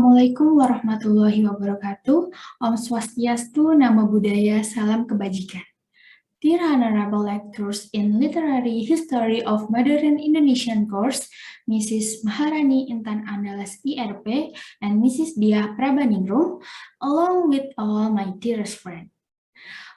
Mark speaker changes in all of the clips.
Speaker 1: Assalamualaikum warahmatullahi wabarakatuh. Om Swastiastu, Namo Buddhaya, Salam Kebajikan. Dear Honorable Lecturers in Literary History of Modern Indonesian Course, Mrs. Maharani Intan Andalas IRP, and Mrs. Dia Prabaningrum, along with all my dearest friends.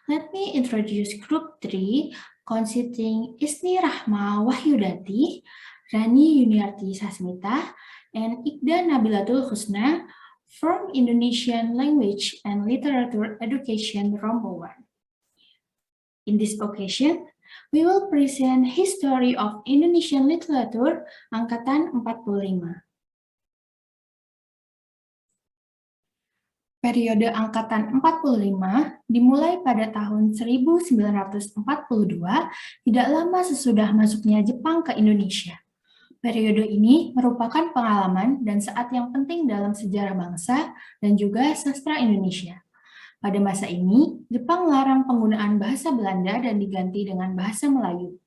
Speaker 1: Let me introduce Group 3, consisting Isni Rahma Wahyudati, Rani Yuniarti Sasmita, and Iqda Nabilatul Husna from Indonesian Language and Literature Education Rombongan 1. In this occasion, we will present History of Indonesian Literature Angkatan 45. Periode Angkatan 45 dimulai pada tahun 1942, tidak lama sesudah masuknya Jepang ke Indonesia. Periode ini merupakan pengalaman dan saat yang penting dalam sejarah bangsa dan juga sastra Indonesia. Pada masa ini, Jepang melarang penggunaan bahasa Belanda dan diganti dengan bahasa Melayu.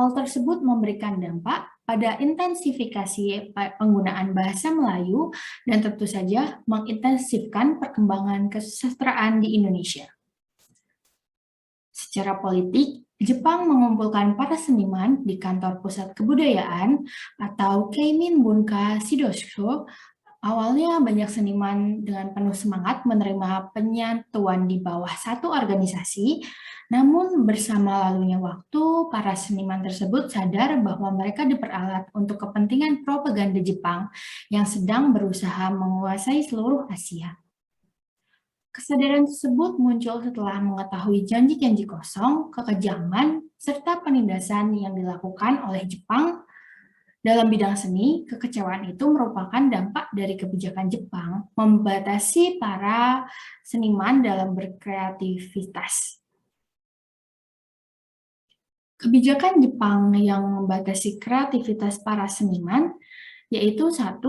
Speaker 1: Hal tersebut memberikan dampak pada intensifikasi penggunaan bahasa Melayu dan tentu saja mengintensifkan perkembangan kesusastraan di Indonesia. Secara politik, Jepang mengumpulkan para seniman di Kantor Pusat Kebudayaan atau Keimin Bunka Shidosho. Awalnya banyak seniman dengan penuh semangat menerima penyatuan di bawah satu organisasi, namun bersama lalunya waktu, para seniman tersebut sadar bahwa mereka diperalat untuk kepentingan propaganda Jepang yang sedang berusaha menguasai seluruh Asia. Kesadaran tersebut muncul setelah mengetahui janji-janji kosong, kekejaman, serta penindasan yang dilakukan oleh Jepang dalam bidang seni. Kekecewaan itu merupakan dampak dari kebijakan Jepang membatasi para seniman dalam berkreativitas. Kebijakan Jepang yang membatasi kreativitas para seniman yaitu 1.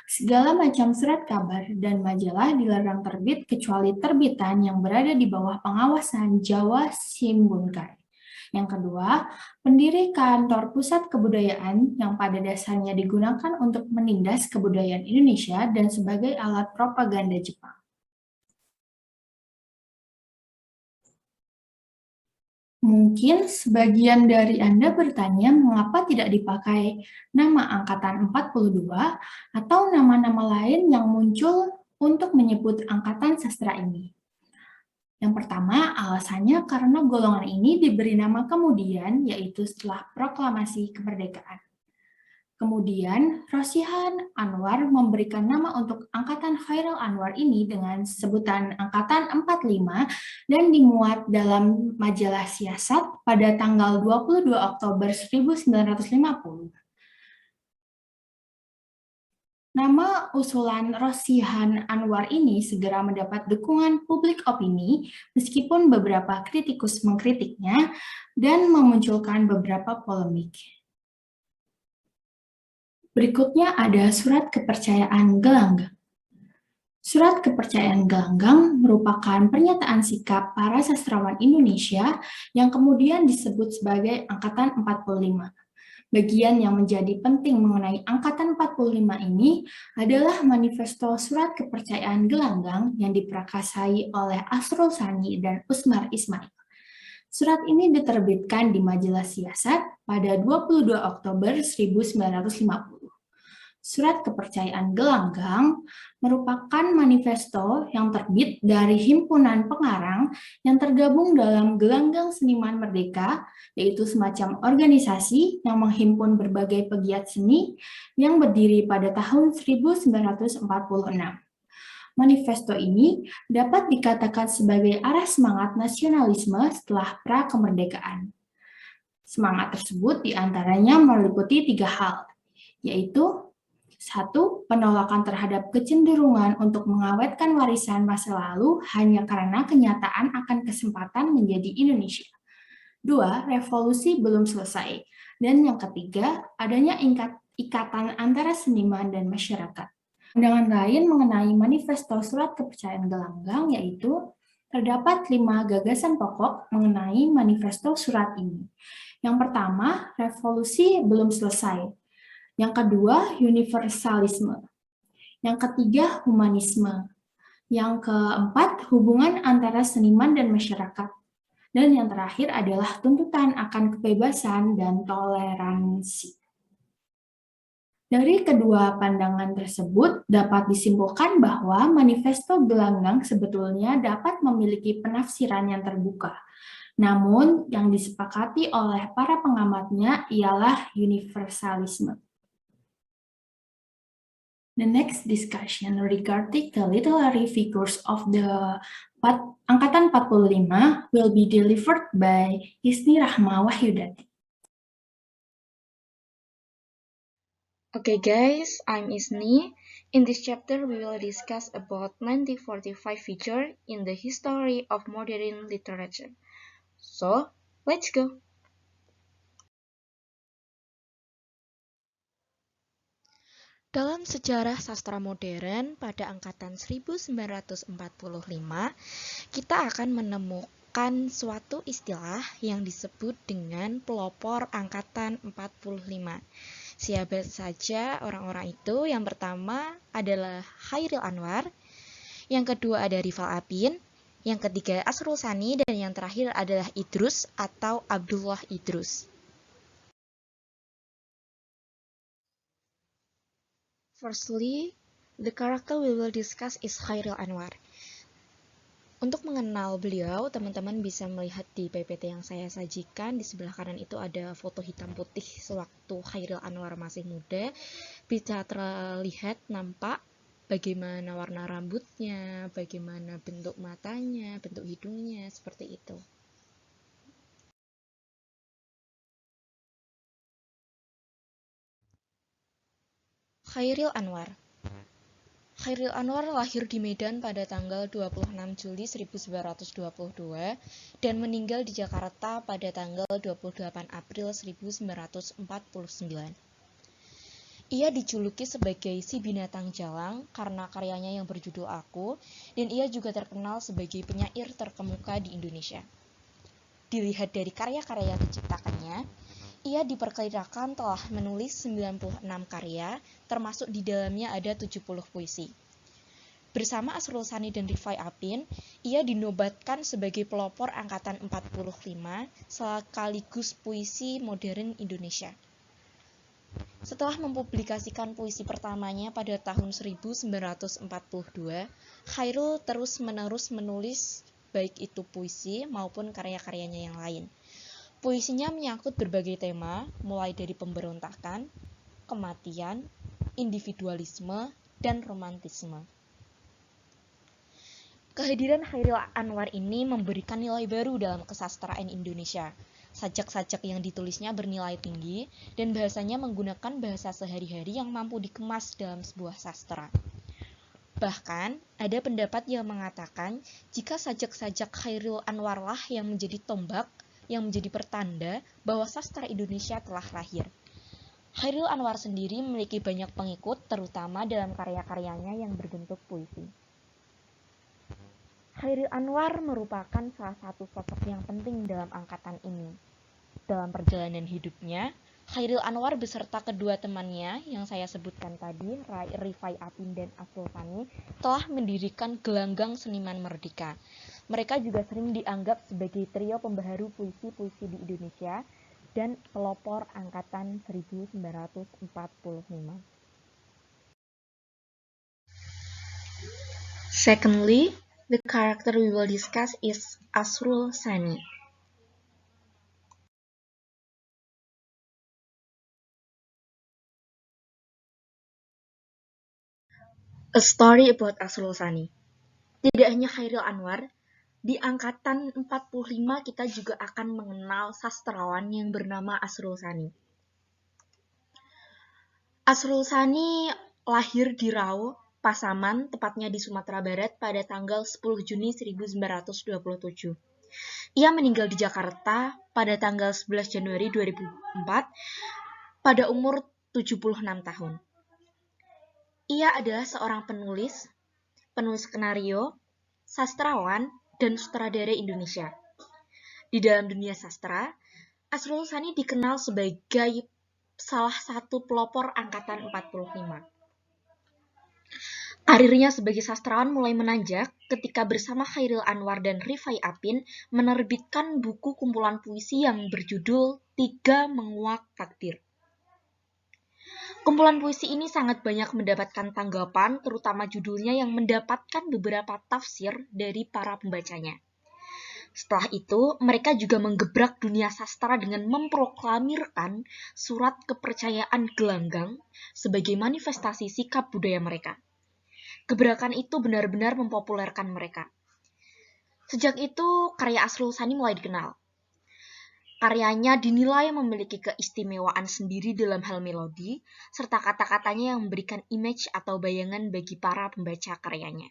Speaker 1: Segala macam surat kabar dan majalah dilarang terbit kecuali terbitan yang berada di bawah pengawasan Jawa Shimbunkai. Yang kedua, pendiri Kantor Pusat Kebudayaan yang pada dasarnya digunakan untuk menindas kebudayaan Indonesia dan sebagai alat propaganda Jepang. Mungkin sebagian dari Anda bertanya mengapa tidak dipakai nama Angkatan 42 atau nama-nama lain yang muncul untuk menyebut Angkatan Sastra ini. Yang pertama, alasannya karena golongan ini diberi nama kemudian, yaitu setelah proklamasi kemerdekaan. Kemudian, Rosihan Anwar memberikan nama untuk Angkatan Khairul Anwar ini dengan sebutan Angkatan 45 dan dimuat dalam majalah Siasat pada tanggal 22 Oktober 1950. Nama usulan Rosihan Anwar ini segera mendapat dukungan publik opini meskipun beberapa kritikus mengkritiknya dan memunculkan beberapa polemik. Berikutnya ada Surat Kepercayaan Gelanggang. Surat Kepercayaan Gelanggang merupakan pernyataan sikap para sastrawan Indonesia yang kemudian disebut sebagai Angkatan 45. Bagian yang menjadi penting mengenai Angkatan 45 ini adalah Manifesto Surat Kepercayaan Gelanggang yang diprakarsai oleh Asrul Sani dan Usmar Ismail. Surat ini diterbitkan di majalah Siasat pada 22 Oktober 1950. Surat Kepercayaan Gelanggang merupakan manifesto yang terbit dari himpunan pengarang yang tergabung dalam Gelanggang Seniman Merdeka, yaitu semacam organisasi yang menghimpun berbagai pegiat seni yang berdiri pada tahun 1946. Manifesto ini dapat dikatakan sebagai arah semangat nasionalisme setelah pra-kemerdekaan. Semangat tersebut diantaranya meliputi 3 hal, yaitu 1. Penolakan terhadap kecenderungan untuk mengawetkan warisan masa lalu hanya karena kenyataan akan kesempatan menjadi Indonesia. 2. Revolusi belum selesai. Dan yang ketiga, adanya ikatan antara seniman dan masyarakat. Pandangan lain mengenai Manifesto Surat Kepercayaan Gelanggang yaitu terdapat 5 gagasan pokok mengenai Manifesto Surat ini. Yang pertama, revolusi belum selesai. Yang kedua, universalisme. Yang ketiga, humanisme. Yang keempat, hubungan antara seniman dan masyarakat. Dan yang terakhir adalah tuntutan akan kebebasan dan toleransi. Dari kedua pandangan tersebut, dapat disimpulkan bahwa Manifesto Gelanggang sebetulnya dapat memiliki penafsiran yang terbuka. Namun, yang disepakati oleh para pengamatnya ialah universalisme. The next discussion regarding the literary figures of the Angkatan 45 will be delivered by Isni Rahma Wahyudati.
Speaker 2: Okay guys, I'm Isni. In this chapter, we will discuss about 1945 figure in the history of modern literature. So, let's go! Dalam sejarah sastra modern pada angkatan 1945, kita akan menemukan suatu istilah yang disebut dengan pelopor angkatan 45. Siapa saja orang-orang itu? Yang pertama adalah Chairil Anwar, yang kedua ada Rival Apin, yang ketiga Asrul Sani, dan yang terakhir adalah Idrus atau Abdullah Idrus. Firstly, the character we will discuss is Chairil Anwar. Untuk mengenal beliau, teman-teman bisa melihat di PPT yang saya sajikan. Di sebelah kanan itu ada foto hitam putih sewaktu Chairil Anwar masih muda. Bisa terlihat nampak bagaimana warna rambutnya, bagaimana bentuk matanya, bentuk hidungnya, seperti itu. Chairil Anwar. Chairil Anwar lahir di Medan pada tanggal 26 Juli 1922 dan meninggal di Jakarta pada tanggal 28 April 1949. Ia dijuluki sebagai si binatang jalang karena karyanya yang berjudul Aku, dan ia juga terkenal sebagai penyair terkemuka di Indonesia. Dilihat dari karya-karya yang diciptakannya, ia diperkirakan telah menulis 96 karya, termasuk di dalamnya ada 70 puisi. Bersama Asrul Sani dan Rifai Apin, ia dinobatkan sebagai pelopor angkatan 45 sekaligus puisi modern Indonesia. Setelah mempublikasikan puisi pertamanya pada tahun 1942, Chairil terus-menerus menulis baik itu puisi maupun karya-karyanya yang lain. Puisinya menyangkut berbagai tema, mulai dari pemberontakan, kematian, individualisme, dan romantisme. Kehadiran Chairil Anwar ini memberikan nilai baru dalam kesastraan Indonesia. Sajak-sajak yang ditulisnya bernilai tinggi, dan bahasanya menggunakan bahasa sehari-hari yang mampu dikemas dalam sebuah sastra. Bahkan, ada pendapat yang mengatakan jika sajak-sajak Chairil Anwar lah yang menjadi tombak, yang menjadi pertanda bahwa sastra Indonesia telah lahir. Chairil Anwar sendiri memiliki banyak pengikut, terutama dalam karya-karyanya yang berbentuk puisi. Chairil Anwar merupakan salah satu sosok yang penting dalam angkatan ini. Dalam perjalanan hidupnya, Chairil Anwar beserta kedua temannya yang saya sebutkan tadi, Rifai Apin dan Asrul Sani, telah mendirikan Gelanggang Seniman Merdeka. Mereka juga sering dianggap sebagai trio pembaharu puisi-puisi di Indonesia dan pelopor angkatan 1945. Secondly, the character we will discuss is Asrul Sani. A story about Asrul Sani. Tidak hanya Chairil Anwar, di angkatan 45 kita juga akan mengenal sastrawan yang bernama Asrul Sani. Asrul Sani lahir di Rau, Pasaman, tepatnya di Sumatera Barat pada tanggal 10 Juni 1927. Ia meninggal di Jakarta pada tanggal 11 Januari 2004 pada umur 76 tahun. Ia adalah seorang penulis skenario, sastrawan, dan sutradara Indonesia. Di dalam dunia sastra, Asrul Sani dikenal sebagai salah satu pelopor angkatan 45. Karirnya sebagai sastrawan mulai menanjak ketika bersama Chairil Anwar dan Rifai Apin menerbitkan buku kumpulan puisi yang berjudul Tiga Menguak Takdir. Kumpulan puisi ini sangat banyak mendapatkan tanggapan, terutama judulnya yang mendapatkan beberapa tafsir dari para pembacanya. Setelah itu, mereka juga menggebrak dunia sastra dengan memproklamirkan surat kepercayaan gelanggang sebagai manifestasi sikap budaya mereka. Gebrakan itu benar-benar mempopulerkan mereka. Sejak itu, karya Asrul Sani mulai dikenal. Karyanya dinilai memiliki keistimewaan sendiri dalam hal melodi, serta kata-katanya yang memberikan image atau bayangan bagi para pembaca karyanya.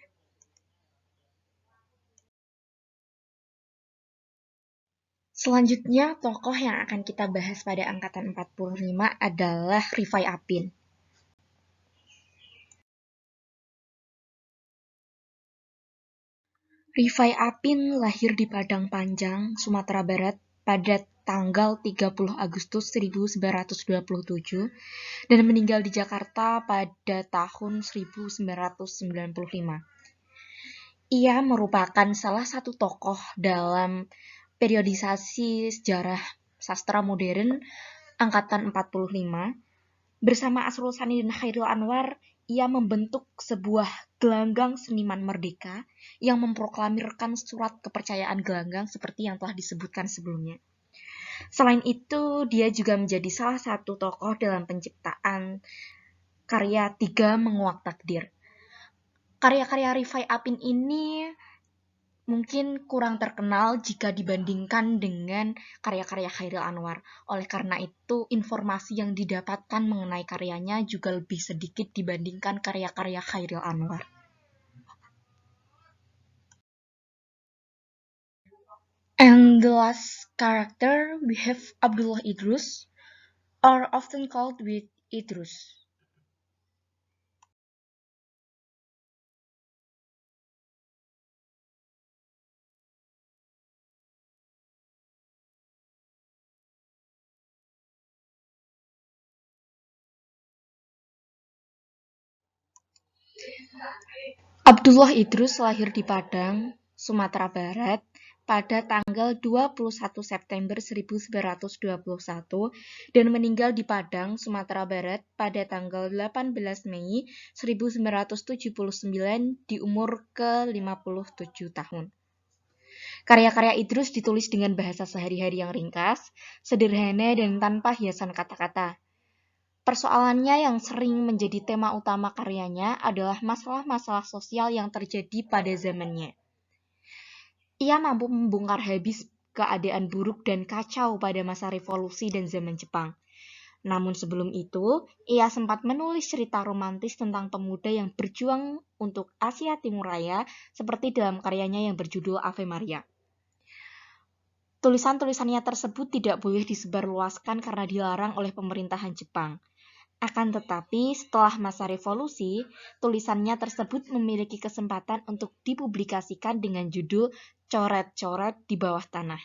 Speaker 2: Selanjutnya, tokoh yang akan kita bahas pada angkatan 45 adalah Rifai Apin. Rifai Apin lahir di Padang Panjang, Sumatera Barat pada tanggal 30 Agustus 1927 dan meninggal di Jakarta pada tahun 1995. Ia merupakan salah satu tokoh dalam periodisasi sejarah sastra modern angkatan 45. Bersama Asrul Sani dan Chairil Anwar, ia membentuk sebuah gelanggang seniman merdeka yang memproklamirkan surat kepercayaan gelanggang seperti yang telah disebutkan sebelumnya. Selain itu, dia juga menjadi salah satu tokoh dalam penciptaan karya Tiga Menguak Takdir. Karya-karya Rifai Apin ini mungkin kurang terkenal jika dibandingkan dengan karya-karya Chairil Anwar. Oleh karena itu, informasi yang didapatkan mengenai karyanya juga lebih sedikit dibandingkan karya-karya Chairil Anwar. And the last character, we have Abdullah Idrus, or often called with Idrus. Abdullah Idrus lahir di Padang, Sumatera Barat pada tanggal 21 September 1921 dan meninggal di Padang, Sumatera Barat pada tanggal 18 Mei 1979 di umur ke-57 tahun. Karya-karya Idrus ditulis dengan bahasa sehari-hari yang ringkas, sederhana dan tanpa hiasan kata-kata. Persoalannya yang sering menjadi tema utama karyanya adalah masalah-masalah sosial yang terjadi pada zamannya. Ia mampu membongkar habis keadaan buruk dan kacau pada masa revolusi dan zaman Jepang. Namun sebelum itu, ia sempat menulis cerita romantis tentang pemuda yang berjuang untuk Asia Timur Raya seperti dalam karyanya yang berjudul Ave Maria. Tulisan-tulisannya tersebut tidak boleh disebarluaskan karena dilarang oleh pemerintahan Jepang. Akan tetapi, setelah masa revolusi, tulisannya tersebut memiliki kesempatan untuk dipublikasikan dengan judul Coret-coret di bawah tanah.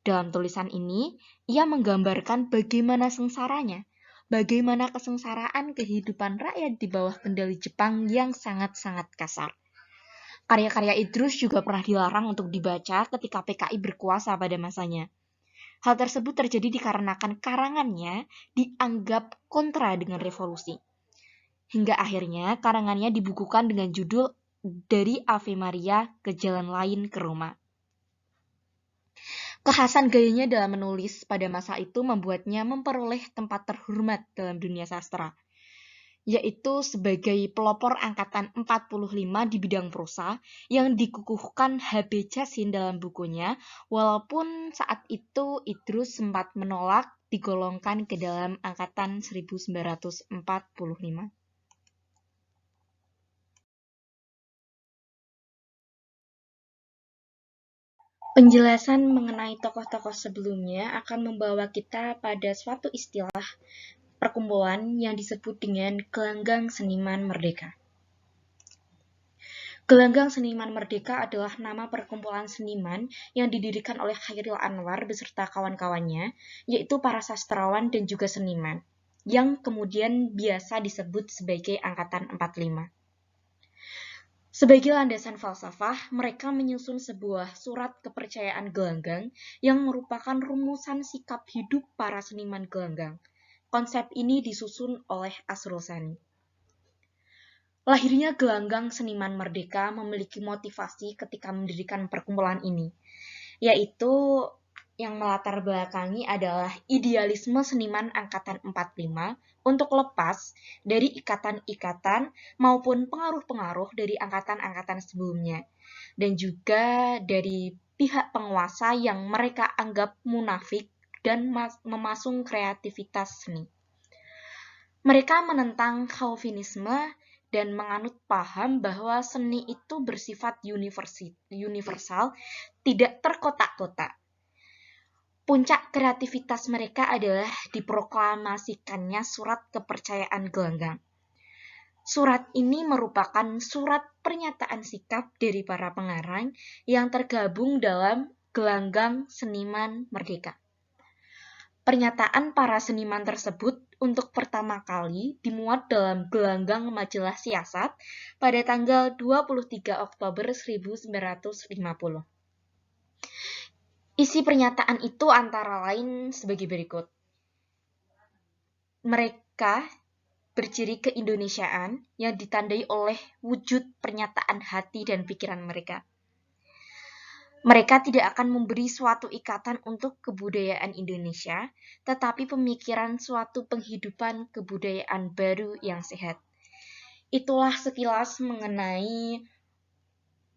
Speaker 2: Dalam tulisan ini, ia menggambarkan bagaimana sengsaranya, bagaimana kesengsaraan kehidupan rakyat di bawah kendali Jepang yang sangat-sangat kasar. Karya-karya Idrus juga pernah dilarang untuk dibaca ketika PKI berkuasa pada masanya. Hal tersebut terjadi dikarenakan karangannya dianggap kontra dengan revolusi. Hingga akhirnya karangannya dibukukan dengan judul Dari Ave Maria ke Jalan Lain ke Roma. Kekhasan gayanya dalam menulis pada masa itu membuatnya memperoleh tempat terhormat dalam dunia sastra, yaitu sebagai pelopor angkatan 45 di bidang prosa yang dikukuhkan H.B. Jasin dalam bukunya, walaupun saat itu Idrus sempat menolak digolongkan ke dalam angkatan 1945. Penjelasan mengenai tokoh-tokoh sebelumnya akan membawa kita pada suatu istilah perkumpulan yang disebut dengan Gelanggang Seniman Merdeka. Gelanggang Seniman Merdeka adalah nama perkumpulan seniman yang didirikan oleh Chairil Anwar beserta kawan-kawannya, yaitu para sastrawan dan juga seniman, yang kemudian biasa disebut sebagai Angkatan 45. Sebagai landasan falsafah, mereka menyusun sebuah surat kepercayaan gelanggang yang merupakan rumusan sikap hidup para seniman gelanggang. Konsep ini disusun oleh Asrul Sani. Lahirnya gelanggang seniman merdeka memiliki motivasi ketika mendirikan perkumpulan ini, yaitu yang melatar belakangi adalah idealisme seniman angkatan 45 untuk lepas dari ikatan-ikatan maupun pengaruh-pengaruh dari angkatan-angkatan sebelumnya, dan juga dari pihak penguasa yang mereka anggap munafik dan memasung kreativitas seni. Mereka menentang Calvinisme dan menganut paham bahwa seni itu bersifat universal, tidak terkotak-kotak. Puncak kreativitas mereka adalah diproklamasikannya surat kepercayaan gelanggang. Surat ini merupakan surat pernyataan sikap dari para pengarang yang tergabung dalam Gelanggang Seniman Merdeka. Pernyataan para seniman tersebut untuk pertama kali dimuat dalam Gelanggang Majalah Siasat pada tanggal 23 Oktober 1950. Isi pernyataan itu antara lain sebagai berikut. Mereka berciri keindonesiaan yang ditandai oleh wujud pernyataan hati dan pikiran mereka. Mereka tidak akan memberi suatu ikatan untuk kebudayaan Indonesia, tetapi pemikiran suatu penghidupan kebudayaan baru yang sehat. Itulah sekilas mengenai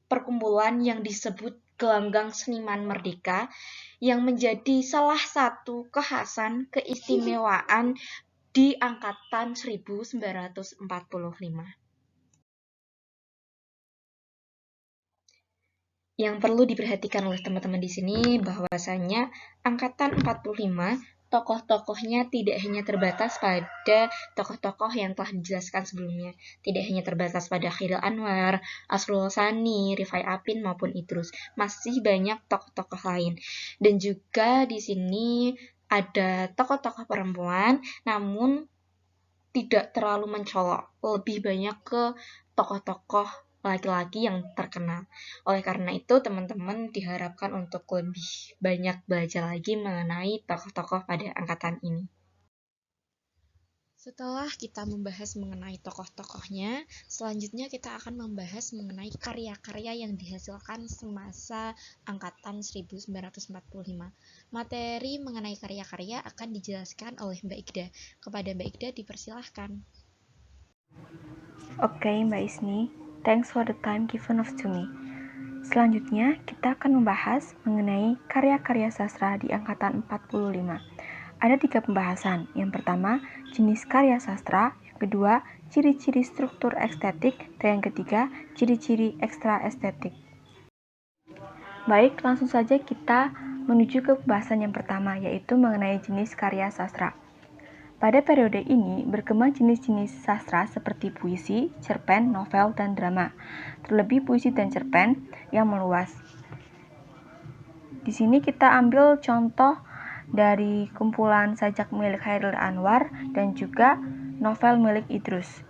Speaker 2: perkumpulan yang disebut Gelanggang Seniman Merdeka, yang menjadi salah satu kekhasan keistimewaan di angkatan 1945. Yang perlu diperhatikan oleh teman-teman di sini bahwasanya angkatan 45 tokoh-tokohnya tidak hanya terbatas pada tokoh-tokoh yang telah dijelaskan sebelumnya, tidak hanya terbatas pada Chairil Anwar, Asrul Sani, Rifai Apin maupun Idrus, masih banyak tokoh-tokoh lain. Dan juga di sini ada tokoh-tokoh perempuan, namun tidak terlalu mencolok, lebih banyak ke tokoh-tokoh laki-laki yang terkenal. Oleh karena itu, teman-teman diharapkan untuk lebih banyak belajar lagi mengenai tokoh-tokoh pada angkatan ini. Setelah kita membahas mengenai tokoh-tokohnya, selanjutnya kita akan membahas mengenai karya-karya yang dihasilkan semasa angkatan 1945. Materi mengenai karya-karya akan dijelaskan oleh Mbak Igda. Kepada Mbak Igda dipersilahkan.
Speaker 3: Oke, Mbak Isni. Thanks for the time given to me. Selanjutnya, kita akan membahas mengenai karya-karya sastra di angkatan 45. Ada 3 pembahasan. Yang pertama, jenis karya sastra. Yang kedua, ciri-ciri struktur estetik. Dan yang ketiga, ciri-ciri ekstra estetik. Baik, langsung saja kita menuju ke pembahasan yang pertama, yaitu mengenai jenis karya sastra. Pada periode ini, berkembang jenis-jenis sastra seperti puisi, cerpen, novel, dan drama. Terlebih puisi dan cerpen yang meluas. Di sini kita ambil contoh dari kumpulan sajak milik Chairil Anwar dan juga novel milik Idrus.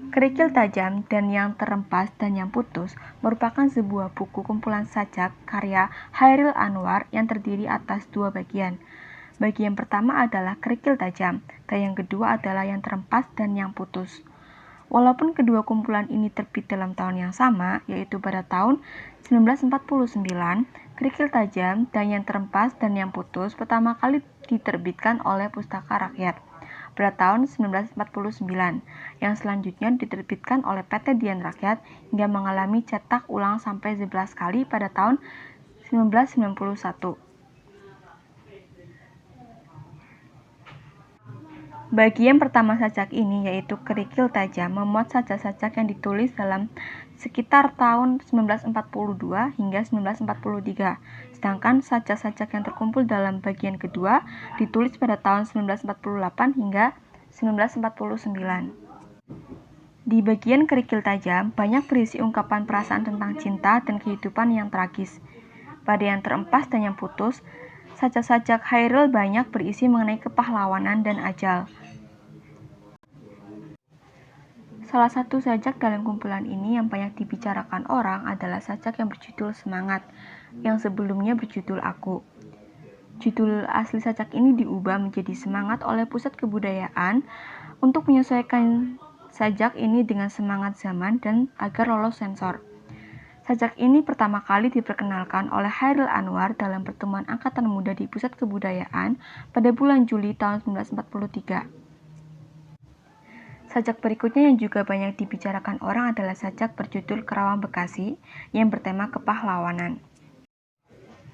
Speaker 3: Kerikil Tajam dan Yang Terempas dan Yang Putus merupakan sebuah buku kumpulan sajak karya Chairil Anwar yang terdiri atas 2 bagian. Bagian pertama adalah Kerikil Tajam, dan yang kedua adalah Yang Terempas dan Yang Putus. Walaupun kedua kumpulan ini terbit dalam tahun yang sama, yaitu pada tahun 1949, Kerikil Tajam dan Yang Terempas dan Yang Putus pertama kali diterbitkan oleh Pustaka Rakyat pada tahun 1949, yang selanjutnya diterbitkan oleh PT Dian Rakyat hingga mengalami cetak ulang sampai 11 kali pada tahun 1991. Bagian pertama sajak ini, yaitu Kerikil Tajam, memuat sajak-sajak yang ditulis dalam sekitar tahun 1942 hingga 1943. Sedangkan sajak-sajak yang terkumpul dalam bagian kedua ditulis pada tahun 1948 hingga 1949. Di bagian Kerikil Tajam, banyak berisi ungkapan perasaan tentang cinta dan kehidupan yang tragis. Pada Yang Terempas dan Yang Putus, sajak-sajak Chairil banyak berisi mengenai kepahlawanan dan ajal. Salah satu sajak dalam kumpulan ini yang banyak dibicarakan orang adalah sajak yang berjudul Semangat, yang sebelumnya berjudul Aku. Judul asli sajak ini diubah menjadi Semangat oleh Pusat Kebudayaan untuk menyesuaikan sajak ini dengan semangat zaman dan agar lolos sensor. Sajak ini pertama kali diperkenalkan oleh Chairil Anwar dalam pertemuan Angkatan Muda di Pusat Kebudayaan pada bulan Juli tahun 1943. Sajak berikutnya yang juga banyak dibicarakan orang adalah sajak berjudul Kerawang Bekasi yang bertema kepahlawanan.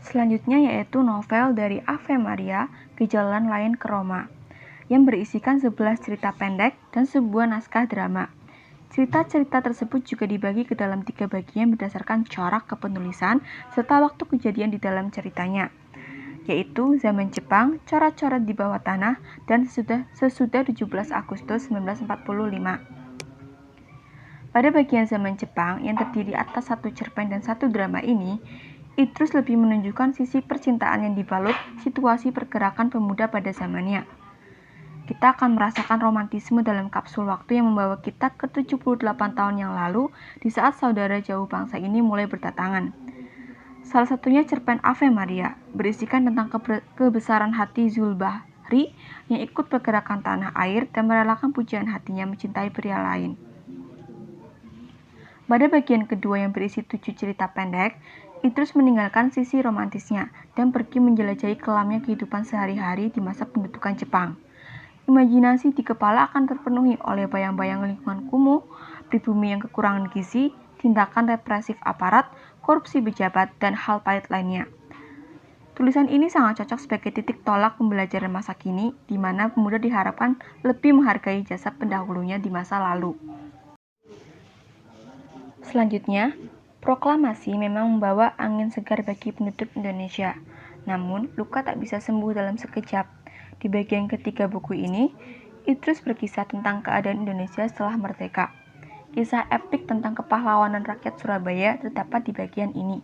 Speaker 3: Selanjutnya yaitu novel dari Ave Maria ke Jalan Lain ke Roma yang berisikan 11 cerita pendek dan sebuah naskah drama. Cerita-cerita tersebut juga dibagi ke dalam 3 bagian berdasarkan corak kepenulisan serta waktu kejadian di dalam ceritanya, yaitu zaman Jepang, coret-coret di bawah tanah, dan sesudah 17 Agustus 1945. Pada bagian zaman Jepang yang terdiri atas 1 cerpen dan 1 drama ini, Idrus lebih menunjukkan sisi percintaan yang dibalut situasi pergerakan pemuda pada zamannya. Kita akan merasakan romantisme dalam kapsul waktu yang membawa kita ke 78 tahun yang lalu di saat saudara jauh bangsa ini mulai berdatangan. Salah satunya cerpen Ave Maria, berisikan tentang kebesaran hati Zulbahri yang ikut pergerakan tanah air dan merelakan pujian hatinya mencintai pria lain. Pada bagian kedua yang berisi 7 cerita pendek, Idrus meninggalkan sisi romantisnya dan pergi menjelajahi kelamnya kehidupan sehari-hari di masa pendudukan Jepang. Imajinasi di kepala akan terpenuhi oleh bayang-bayang lingkungan kumuh, pribumi yang kekurangan gizi, tindakan represif aparat, korupsi pejabat, dan hal pahit lainnya. Tulisan ini sangat cocok sebagai titik tolak pembelajaran masa kini, di mana pemuda diharapkan lebih menghargai jasa pendahulunya di masa lalu. Selanjutnya, proklamasi memang membawa angin segar bagi penduduk Indonesia. Namun, luka tak bisa sembuh dalam sekejap. Di bagian ketiga buku ini, Idrus berkisah tentang keadaan Indonesia setelah merdeka. Kisah epik tentang kepahlawanan rakyat Surabaya terdapat di bagian ini.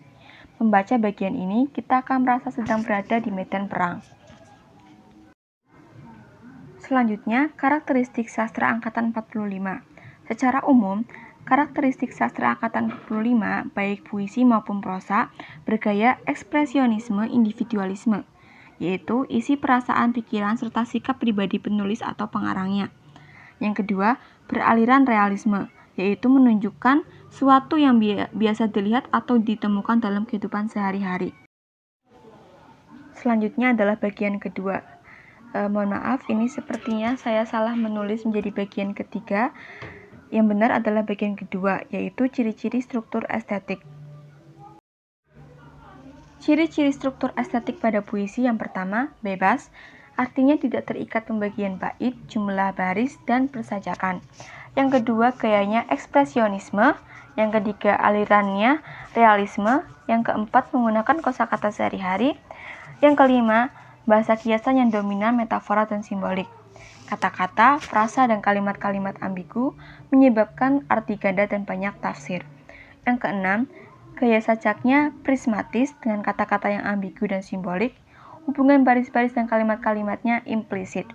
Speaker 3: Membaca bagian ini, kita akan merasa sedang berada di medan perang. Selanjutnya, karakteristik sastra Angkatan 45. Secara umum, karakteristik sastra Angkatan 45, baik puisi maupun prosa, bergaya ekspresionisme individualisme, yaitu isi perasaan, pikiran, serta sikap pribadi penulis atau pengarangnya. Yang kedua, beraliran realisme, yaitu menunjukkan suatu yang biasa dilihat atau ditemukan dalam kehidupan sehari-hari. Selanjutnya adalah bagian kedua. Mohon maaf, ini sepertinya saya salah menulis menjadi bagian ketiga. Yang benar adalah bagian kedua, yaitu ciri-ciri struktur estetik. Ciri-ciri struktur estetik pada puisi yang pertama, bebas, artinya tidak terikat pembagian bait, jumlah baris, dan persajakan. Yang kedua, gayanya ekspresionisme. Yang ketiga, alirannya realisme. Yang keempat, menggunakan kosakata sehari-hari. Yang kelima, bahasa kiasan yang dominan metafora dan simbolik. Kata-kata, frasa, dan kalimat-kalimat ambigu menyebabkan arti ganda dan banyak tafsir. Yang keenam, gaya sajaknya prismatis dengan kata-kata yang ambigu dan simbolik, hubungan baris-baris dan kalimat-kalimatnya implisit.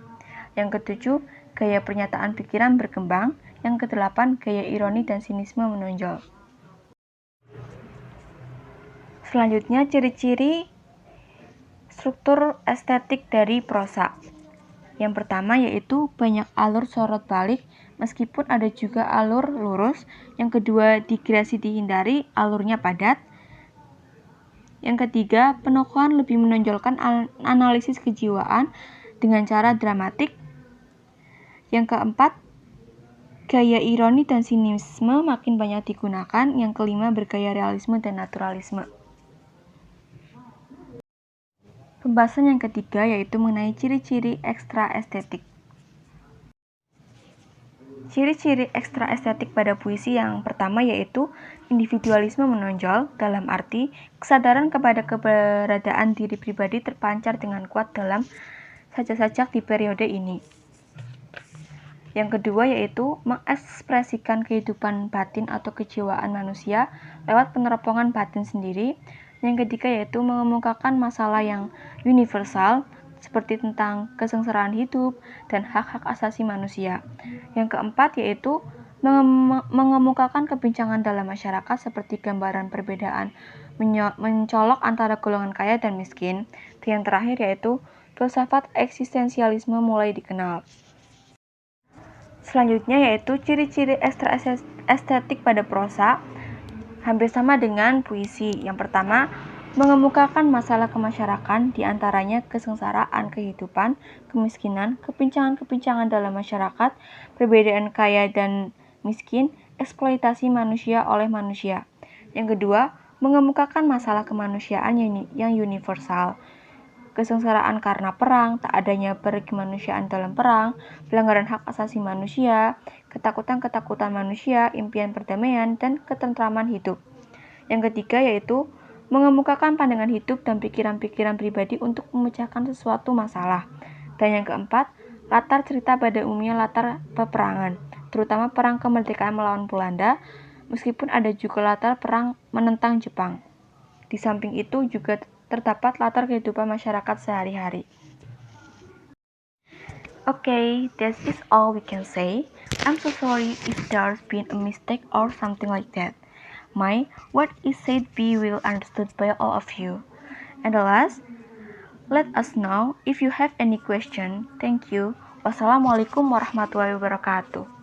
Speaker 3: Yang ketujuh, gaya pernyataan pikiran berkembang. Yang kedelapan, gaya ironi dan sinisme menonjol. Selanjutnya, ciri-ciri struktur estetik dari prosa. Yang pertama yaitu banyak alur sorot balik, meskipun ada juga alur lurus. Yang kedua, digresi dihindari, alurnya padat. Yang ketiga, penokohan lebih menonjolkan analisis kejiwaan dengan cara dramatik. Yang keempat, gaya ironi dan sinisme makin banyak digunakan. Yang kelima, bergaya realisme dan naturalisme. Pembahasan yang ketiga yaitu mengenai ciri-ciri ekstra estetik. Ciri-ciri ekstra estetik pada puisi yang pertama yaitu individualisme menonjol, dalam arti kesadaran kepada keberadaan diri pribadi terpancar dengan kuat dalam sajak-sajak di periode ini. Yang kedua yaitu mengekspresikan kehidupan batin atau kejiwaan manusia lewat peneropongan batin sendiri. Yang ketiga yaitu mengemukakan masalah yang universal seperti tentang kesengsaraan hidup dan hak-hak asasi manusia. Yang keempat yaitu mengemukakan kebincangan dalam masyarakat seperti gambaran perbedaan mencolok antara golongan kaya dan miskin. Dan yang terakhir yaitu filsafat eksistensialisme mulai dikenal. Selanjutnya yaitu ciri-ciri ekstra estetik pada prosa, hampir sama dengan puisi. Yang pertama, mengemukakan masalah kemasyarakatan, diantaranya kesengsaraan kehidupan, kemiskinan, kepincangan-kepincangan dalam masyarakat, perbedaan kaya dan miskin, eksploitasi manusia oleh manusia. Yang kedua, mengemukakan masalah kemanusiaan yang universal, kesengsaraan karena perang, tak adanya perkemanusiaan dalam perang, pelanggaran hak asasi manusia, ketakutan-ketakutan manusia, impian perdamaian, dan ketentraman hidup. Yang ketiga yaitu mengemukakan pandangan hidup dan pikiran-pikiran pribadi untuk memecahkan sesuatu masalah. Dan yang keempat, latar cerita pada umumnya latar peperangan, terutama perang kemerdekaan melawan Belanda, meskipun ada juga latar perang menentang Jepang. Di samping itu juga terdapat latar kehidupan masyarakat sehari-hari. Okay, that is all we can say. I'm so sorry if there's been a mistake or something like that. What is said be well understood by all of you. And the last, let us know if you have any question. Thank you. Wassalamualaikum warahmatullahi wabarakatuh.